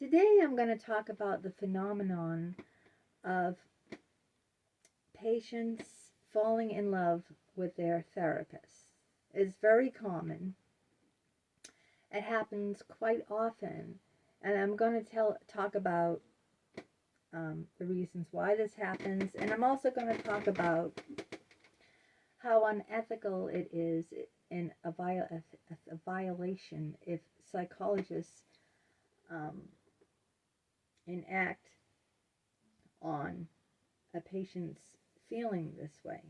Today I'm going to talk about the phenomenon of patients falling in love with their therapists. It's very common. It happens quite often, and I'm going to talk about the reasons why this happens, and I'm also going to talk about how unethical it is in a violation if psychologists um, enact on a patient's feeling this way.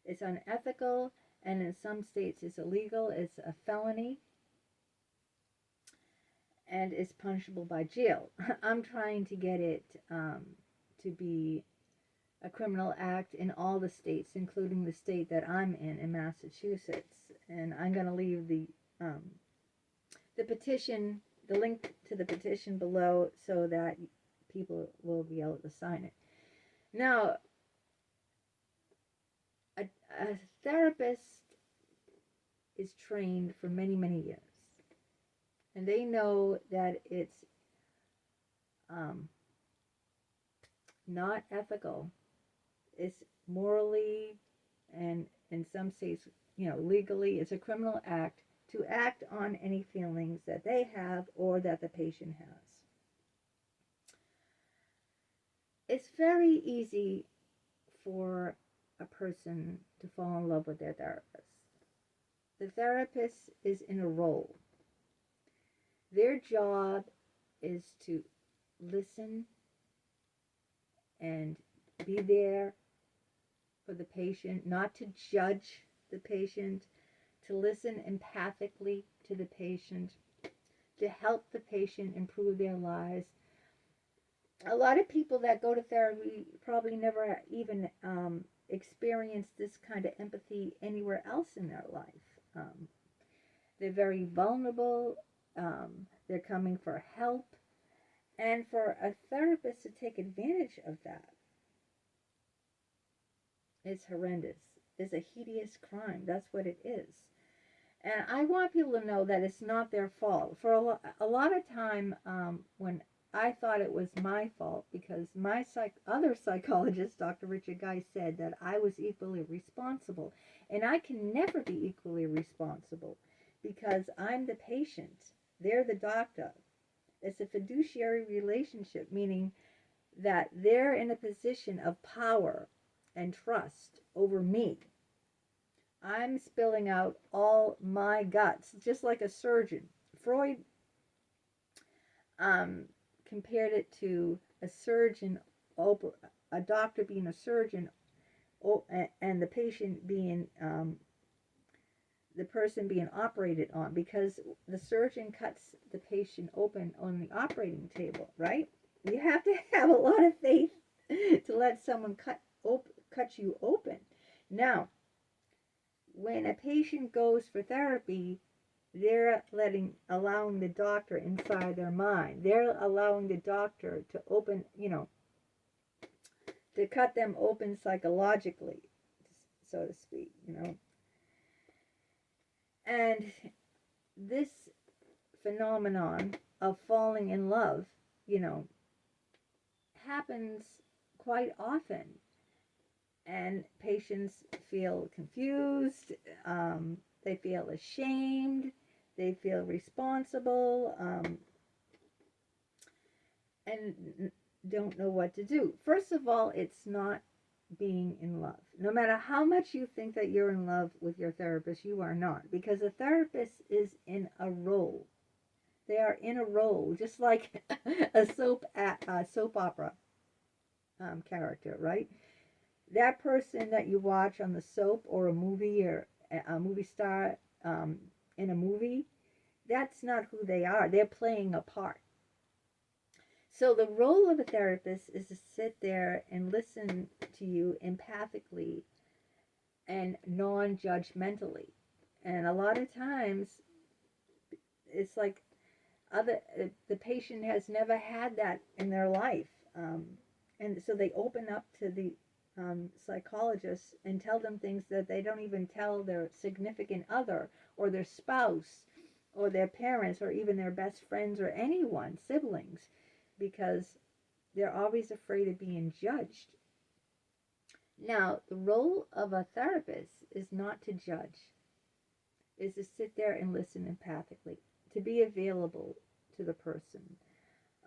It's unethical, and in some states it's illegal. It's a felony, and is punishable by jail. I'm trying to get it to be a criminal act in all the states, including the state that I'm in Massachusetts. And I'm going to leave the petition, the link to the petition below, so that people will be able to sign it. Now, a therapist is trained for many, many years, and they know that it's not ethical. It's morally, and in some states, legally, it's a criminal act to act on any feelings that they have or that the patient has. It's very easy for a person to fall in love with their therapist. The therapist is in a role. Their job is to listen and be there for the patient, not to judge the patient, to listen empathically to the patient, to help the patient improve their lives. A lot of people that go to therapy probably never even experience this kind of empathy anywhere else in their life. They're very vulnerable. They're coming for help. And for a therapist to take advantage of that is horrendous. It's a hideous crime. That's what it is. And I want people to know that it's not their fault. For a lot of time, when I thought it was my fault, because my other psychologist, Dr. Richard Guy, said that I was equally responsible. And I can never be equally responsible because I'm the patient. They're the doctor. It's a fiduciary relationship, meaning that they're in a position of power and trust over me. I'm spilling out all my guts, just like a surgeon. Freud compared it to a surgeon, a doctor being a surgeon, and the patient being the person being operated on, because the surgeon cuts the patient open on the operating table, right? You have to have a lot of faith to let someone cut you open. Now, when a patient goes for therapy, they're allowing the doctor inside their mind. They're allowing the doctor to open, to cut them open psychologically, so to speak, And this phenomenon of falling in love, happens quite often. And patients feel confused, they feel ashamed, they feel responsible, and don't know what to do. First of all, it's not being in love. No matter how much you think that you're in love with your therapist, you are not, because a therapist is in a role. They are in a role, just like a soap opera character, right? That person that you watch on the soap or a movie, or a movie star in a movie, that's not who they are. They're playing a part. So the role of a therapist is to sit there and listen to you empathically and non-judgmentally. And a lot of times, it's like the patient has never had that in their life. And so they open up to the psychologists and tell them things that they don't even tell their significant other or their spouse or their parents, or even their best friends, or anyone, siblings, because they're always afraid of being judged. Now, the role of a therapist is not to judge, is to sit there and listen empathically, to be available to the person.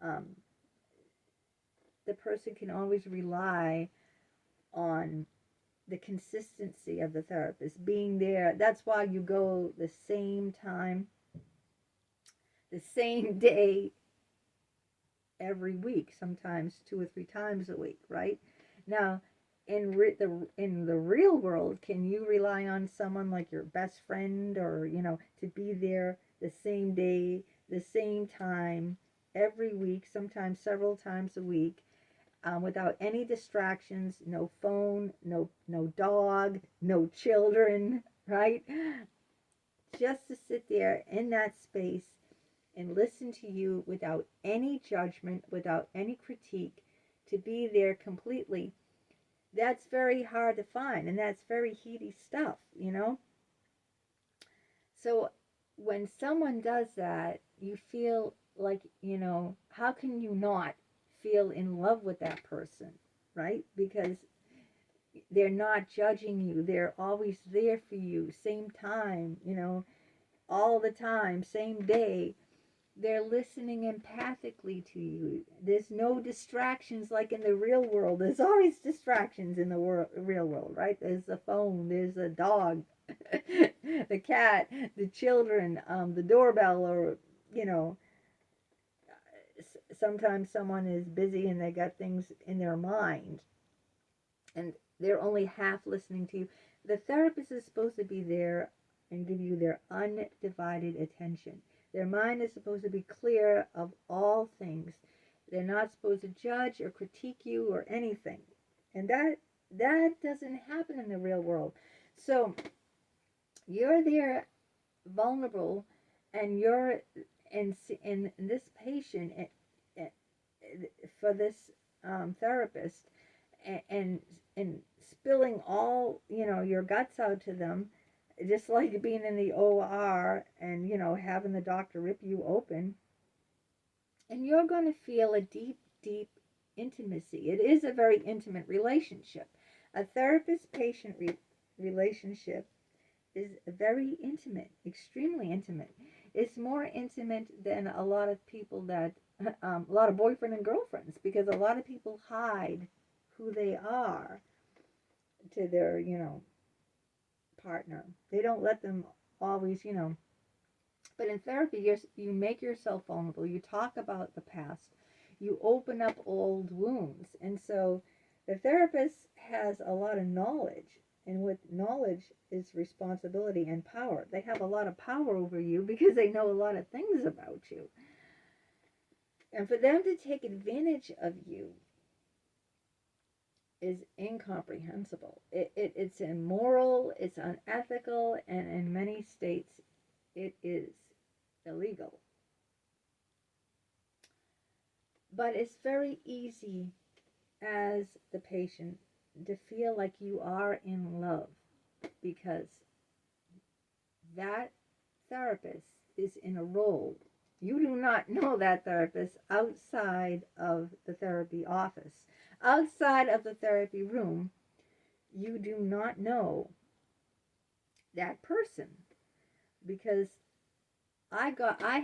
Um, the person can always rely on the consistency of the therapist being there. That's why you go the same time, the same day every week, sometimes 2 or 3 times a week, right? Now, in the real world, can you rely on someone like your best friend, or to be there the same day, the same time every week, sometimes several times a week, without any distractions, no phone, no dog, no children, right? Just to sit there in that space and listen to you without any judgment, without any critique, to be there completely. That's very hard to find, and that's very heady stuff, So when someone does that, you feel like, how can you not feel in love with that person, right? Because they're not judging you. They're always there for you, same time, all the time, same day. They're listening empathically to you. There's no distractions like in the real world. There's always distractions in the real world, right? There's the phone, there's a dog, the cat, the children, the doorbell, or, sometimes someone is busy and they got things in their mind and they're only half listening to you. The therapist is supposed to be there and give you their undivided attention. Their mind is supposed to be clear of all things. They're not supposed to judge or critique you or anything. And that doesn't happen in the real world. So you're there vulnerable, and this patient, for this therapist, and spilling all your guts out to them, just like being in the OR and having the doctor rip you open, and you're going to feel a deep intimacy. It is a very intimate relationship. A therapist patient relationship is very intimate, extremely intimate. It's more intimate than a lot of people that a lot of boyfriend and girlfriends, because a lot of people hide who they are to their partner. They don't let them always, but in therapy, you make yourself vulnerable. You talk about the past. You open up old wounds. And so the therapist has a lot of knowledge. And with knowledge is responsibility and power. They have a lot of power over you because they know a lot of things about you. And for them to take advantage of you is incomprehensible. It's immoral, it's unethical, and in many states it is illegal. But it's very easy as the patient to feel like you are in love, because that therapist is in a role. You do not know that therapist outside of the therapy office. Outside of the therapy room, you do not know that person, because I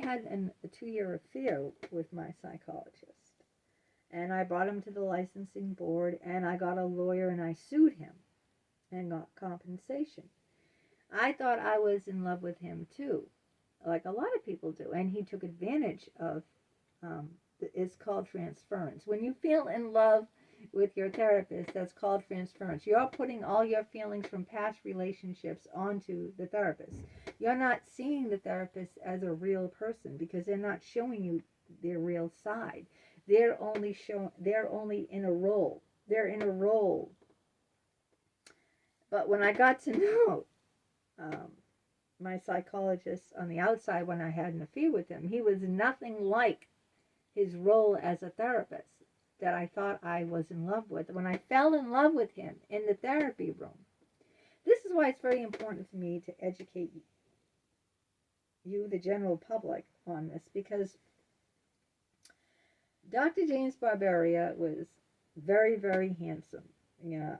had a 2-year affair with my psychologist, and I brought him to the licensing board, and I got a lawyer, and I sued him and got compensation. I thought I was in love with him too, like a lot of people do, and he took advantage of it's called transference. When you feel in love with your therapist, that's called transference. You're putting all your feelings from past relationships onto the therapist. You're not seeing the therapist as a real person, because they're not showing you their real side. They're only in a role. They're in a role. But when I got to know my psychologist on the outside, when I had an affair with him, he was nothing like his role as a therapist that I thought I was in love with. When I fell in love with him in the therapy room, this is why it's very important for me to educate you, the general public, on this, because Dr. James Barbaria was very, very handsome. Yeah,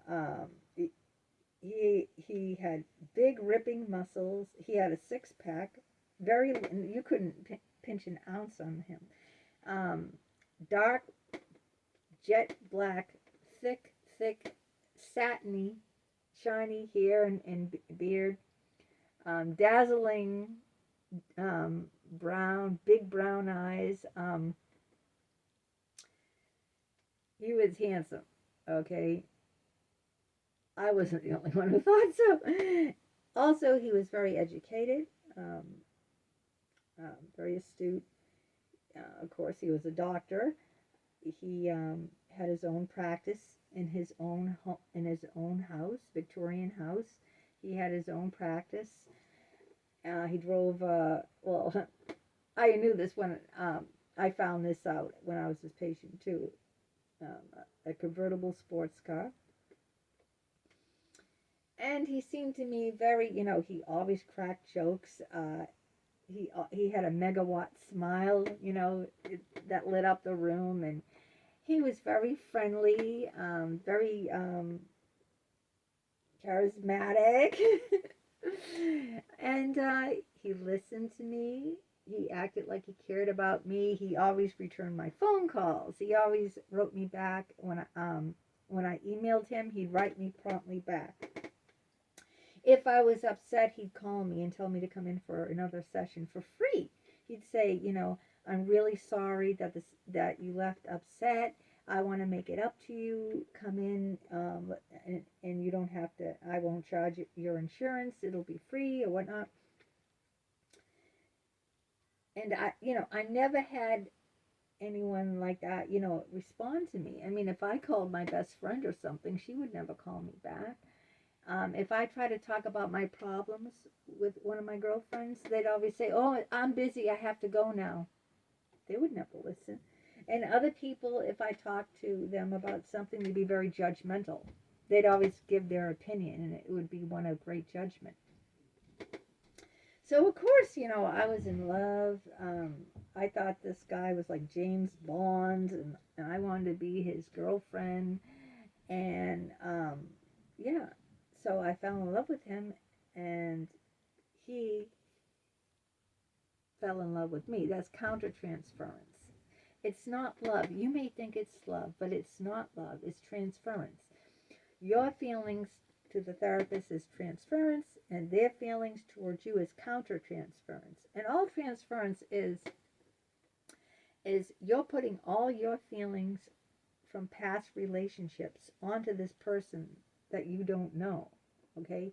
he had big ripping muscles. He had a six pack. Very, you couldn't pinch an ounce on him. Dark, jet black, thick, satiny, shiny hair and beard. Dazzling brown, big brown eyes. He was handsome. Okay, I wasn't the only one who thought so. Also, he was very educated, um, very astute. Of course, he was a doctor. He had his own practice in his own house, Victorian house. He had his own practice. He drove. Well, I knew this when I found this out when I was his patient too. A convertible sports car. And he seemed to me very, he always cracked jokes. He had a megawatt smile, that lit up the room, and he was very friendly, very charismatic, and he listened to me. He acted like he cared about me. He always returned my phone calls. He always wrote me back when I emailed him. He'd write me promptly back. If I was upset, he'd call me and tell me to come in for another session for free. He'd say, I'm really sorry that you left upset. I want to make it up to you. Come in, and you don't have to. I won't charge your insurance. It'll be free or whatnot. And I never had anyone like that, respond to me. I mean, if I called my best friend or something, she would never call me back. If I try to talk about my problems with one of my girlfriends, they'd always say, "Oh, I'm busy. I have to go now." They would never listen. And other people, if I talked to them about something, they'd be very judgmental. They'd always give their opinion, and it would be one of great judgment. So, of course, I was in love. I thought this guy was like James Bond, and I wanted to be his girlfriend. And, yeah. So I fell in love with him, and he fell in love with me. That's countertransference. It's not love. You may think it's love, but it's not love. It's transference. Your feelings to the therapist is transference, and their feelings towards you is countertransference. And all transference is you're putting all your feelings from past relationships onto this person that you don't know. Okay,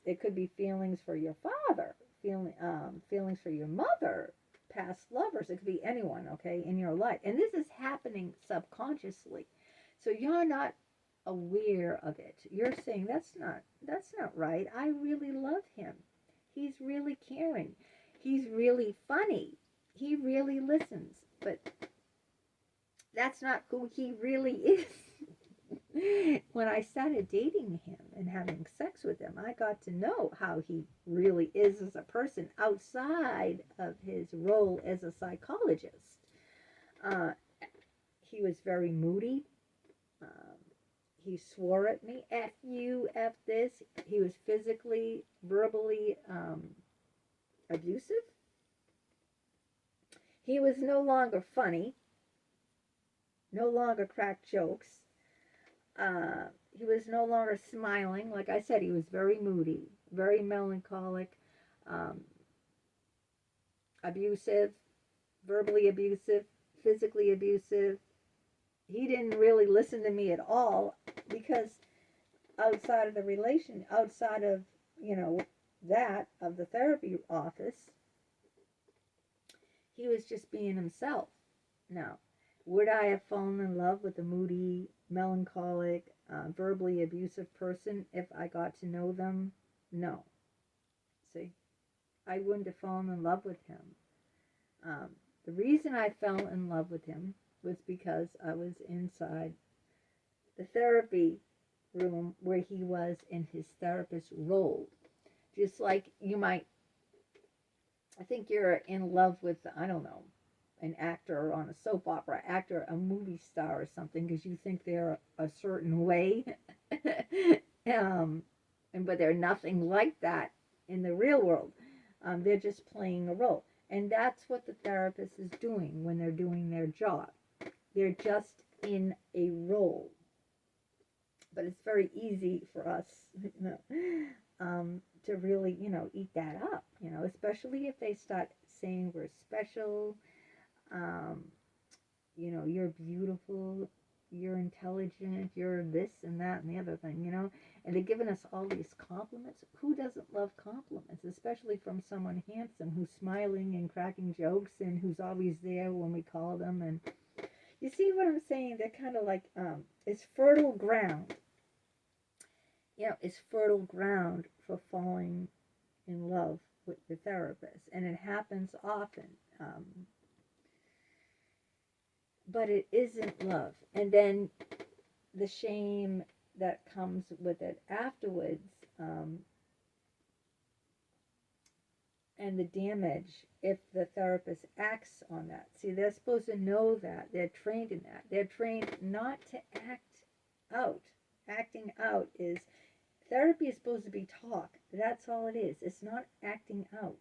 it could be feelings for your father, feelings for your mother, past lovers. It could be anyone, okay, in your life, and this is happening subconsciously, so you're not aware of it. You're saying that's not right. I really love him. He's really caring. He's really funny. He really listens, but that's not who he really is. When I started dating him and having sex with him, I got to know how he really is as a person outside of his role as a psychologist. He was very moody. He swore at me, F you, F this. He was physically, verbally abusive. He was no longer funny, no longer cracked jokes. He was no longer smiling. Like I said, he was very moody, very melancholic, abusive, verbally abusive, physically abusive. He didn't really listen to me at all because outside of that of the therapy office, he was just being himself. Now, would I have fallen in love with a moody, melancholic, verbally abusive person if I got to know them? No. See, I wouldn't have fallen in love with him. The reason I fell in love with him was because I was inside the therapy room where he was in his therapist role. Just like you might I think you're in love with, I don't know, an actor on a soap opera actor, a movie star or something, because you think they're a certain way. um, but they're nothing like that in the real world. They're just playing a role. And that's what the therapist is doing when they're doing their job. They're just in a role. But it's very easy for us, to really, eat that up, especially if they start saying we're special, um, you're beautiful, you're intelligent, you're this and that and the other thing, and they're giving us all these compliments. Who doesn't love compliments, especially from someone handsome who's smiling and cracking jokes and who's always there when we call them? And you see what I'm saying? They're kind of like, it's fertile ground. It's fertile ground for falling in love with the therapist, and it happens often. But it isn't love. And then the shame that comes with it afterwards, and the damage if the therapist acts on that. See, they're supposed to know that. They're trained in that. They're trained not to act out. Acting out is, therapy is supposed to be talk. That's all it is. It's not acting out.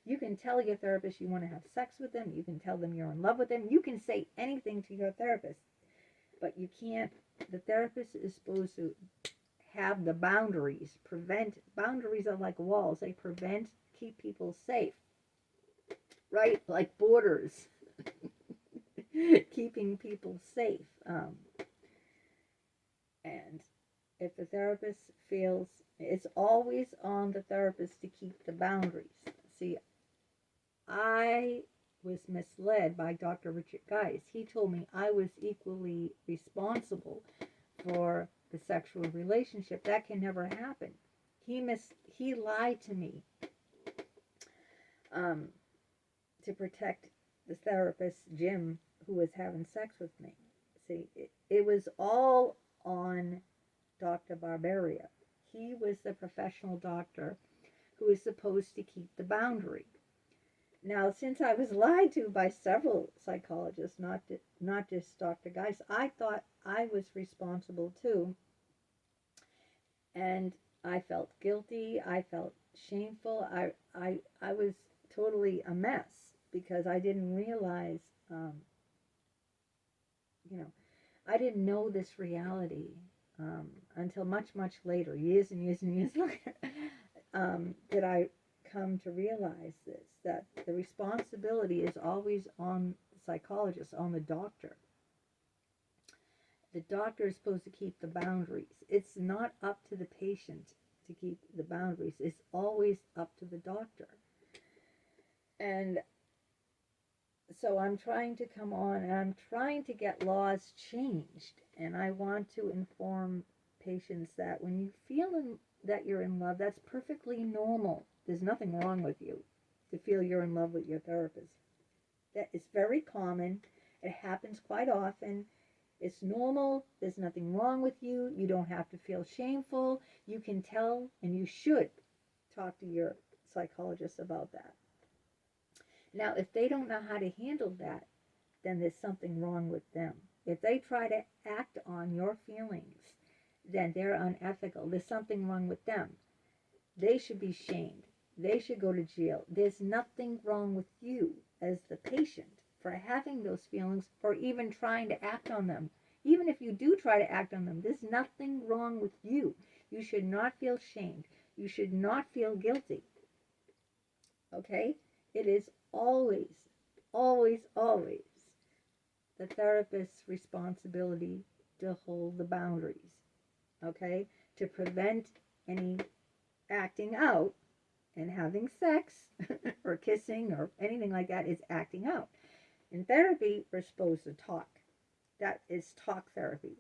You can tell your therapist you want to have sex with them. You can tell them you're in love with them. You can say anything to your therapist. But you can't, the therapist is supposed to have the boundaries. Boundaries are like walls. They keep people safe. Right? Like borders. Keeping people safe. And if the therapist feels, it's always on the therapist to keep the boundaries. See, I was misled by Dr. Richard Geis. He told me I was equally responsible for the sexual relationship. That can never happen. He lied to me, to protect the therapist, Jim, who was having sex with me. See, it was all on Dr. Barberia. He was the professional doctor who was supposed to keep the boundary. Now, since I was lied to by several psychologists, not just Dr. Geis, I thought I was responsible too. And I felt guilty. I felt shameful. I was totally a mess because I didn't realize, I didn't know this reality until much, much later, years and years and years later, did I come to realize this, that the responsibility is always on the psychologist, on the doctor. The doctor is supposed to keep the boundaries. It's not up to the patient to keep the boundaries. It's always up to the doctor. And so I'm trying to come on and I'm trying to get laws changed. And I want to inform patients that when you feel that you're in love, that's perfectly normal. There's nothing wrong with you to feel you're in love with your therapist. That is very common. It happens quite often. It's normal. There's nothing wrong with you. You don't have to feel shameful. You can tell, and you should talk to your psychologist about that. Now, if they don't know how to handle that, then there's something wrong with them. If they try to act on your feelings, then they're unethical. There's something wrong with them. They should be shamed. They should go to jail. There's nothing wrong with you as the patient for having those feelings or even trying to act on them. Even if you do try to act on them, there's nothing wrong with you. You should not feel shamed. You should not feel guilty. Okay? It is always, always, always the therapist's responsibility to hold the boundaries. Okay? To prevent any acting out, and having sex or kissing or anything like that is acting out. In therapy, we're supposed to talk. That is talk therapy.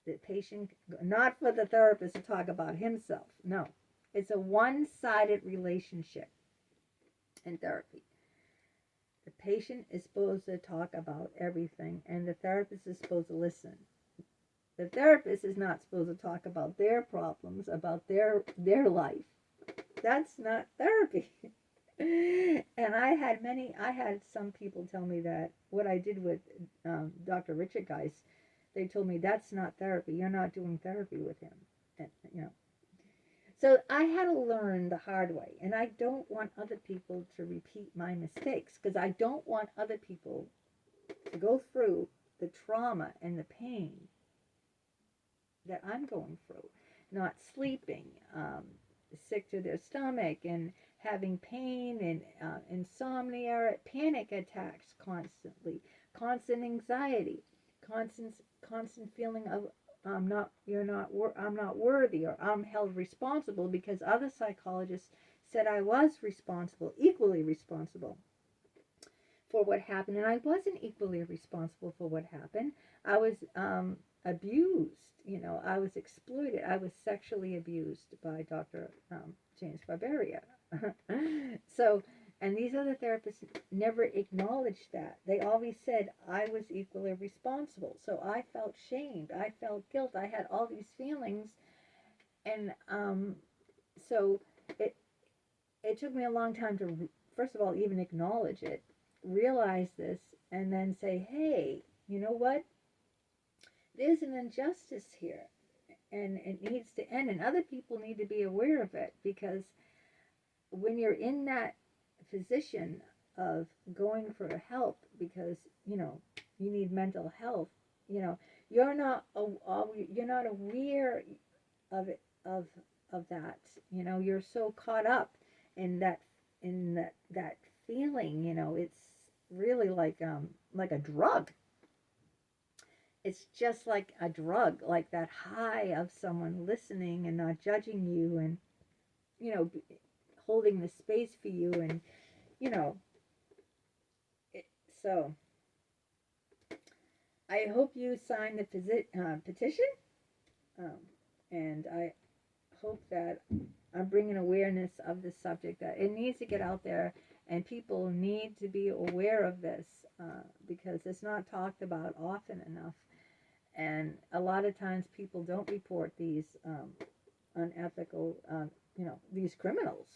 The patient, not for the therapist to talk about himself. No. It's a one-sided relationship in therapy. The patient is supposed to talk about everything, and the therapist is supposed to listen. The therapist is not supposed to talk about their problems, about their life. That's not therapy. And I had some people tell me that what I did with Dr. Richard Geis, they told me that's not therapy. You're not doing therapy with him. And, you know, so I had to learn the hard way. And I don't want other people to repeat my mistakes because I don't want other people to go through the trauma and the pain that I'm going through. Not sleeping, sick to their stomach, and having pain and insomnia, panic attacks constantly, constant anxiety, constant feeling of I'm not worthy, or I'm held responsible because other psychologists said I was responsible, equally responsible for what happened, and I wasn't equally responsible for what happened. I was abused. You know, I was exploited. I was sexually abused by Dr. James Barbaria. So, and these other therapists never acknowledged that. They always said I was equally responsible. So I felt shamed. I felt guilt. I had all these feelings, and so it it took me a long time to, first of all, even acknowledge it, realize this, and then say, hey, you know what? There's an injustice here, and it needs to end, and other people need to be aware of it, because when you're in that position of going for help because, you know, you need mental health, you know, you're not aware of it, of that, you know, you're so caught up in that feeling, you know, it's really like a drug. It's just like a drug, like that high of someone listening and not judging you, and, you know, holding the space for you, and, you know, so I hope you sign the petition, um, and I hope that I'm bringing awareness of this subject, that it needs to get out there, and people need to be aware of this, because it's not talked about often enough. And a lot of times people don't report these unethical, you know, these criminals.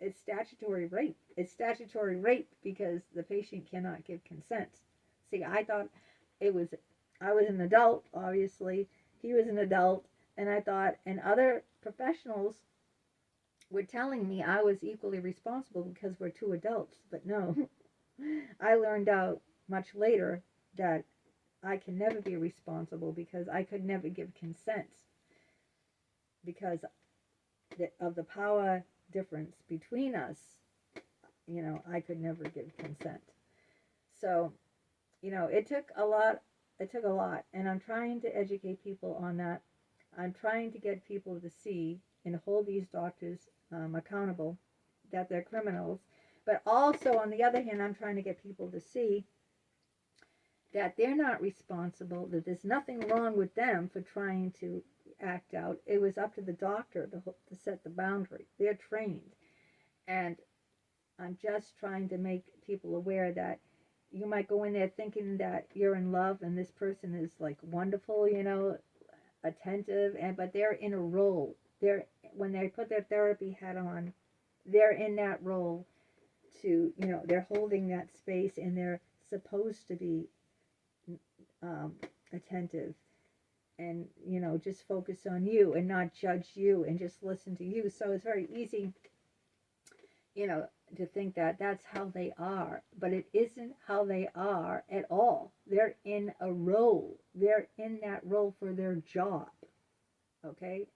It's statutory rape. It's statutory rape because the patient cannot give consent. See, I thought I was an adult, obviously. He was an adult, and I thought, and other professionals were telling me I was equally responsible because we're two adults. But no, I learned out much later that I can never be responsible because I could never give consent because of the power difference between us. You know, I could never give consent. So, you know, it took a lot. It took a lot, and I'm trying to educate people on that. I'm trying to get people to see and hold these doctors accountable, that they're criminals. But also, on the other hand, I'm trying to get people to see that they're not responsible, that there's nothing wrong with them for trying to act out. It was up to the doctor to set the boundary. They're trained. And I'm just trying to make people aware that you might go in there thinking that you're in love and this person is like wonderful, you know, attentive, but they're in a role. When they put their therapy hat on, they're in that role to, you know, they're holding that space, and they're supposed to be attentive, and, you know, just focus on you and not judge you and just listen to you. So it's very easy, you know, to think that that's how they are, but it isn't how they are at all. They're in a role. They're in that role for their job. Okay?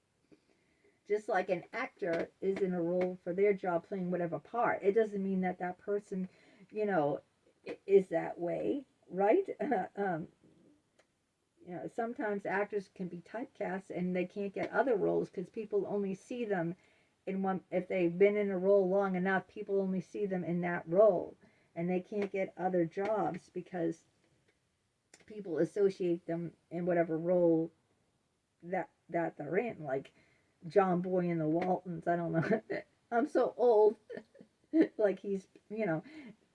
Just like an actor is in a role for their job, playing whatever part. It doesn't mean that that person, you know, is that way, right? You know, sometimes actors can be typecast and they can't get other roles because people only see them in one. If they've been in a role long enough, people only see them in that role, and they can't get other jobs because people associate them in whatever role that they're in. Like John Boy in the Waltons. I don't know. I'm so old. Like he's, you know,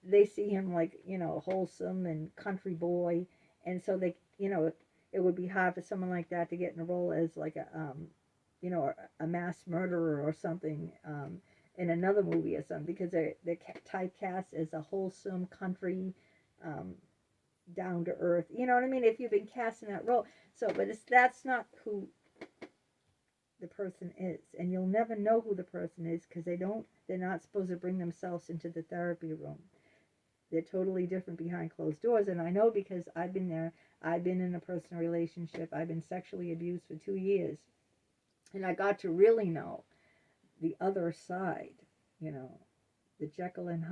they see him like, you know, wholesome and country boy, and so they, you know, it would be hard for someone like that to get in a role as like a, you know, a mass murderer or something, in another movie or something, because they're typecast as a wholesome country, um, down to earth. You know what I mean? If you've been cast in that role, so but that's not who the person is, and you'll never know who the person is because they're not supposed to bring themselves into the therapy room. They're totally different behind closed doors, and I know because I've been there. I've been in a personal relationship. I've been sexually abused for 2 years, and I got to really know the other side, you know, the Jekyll and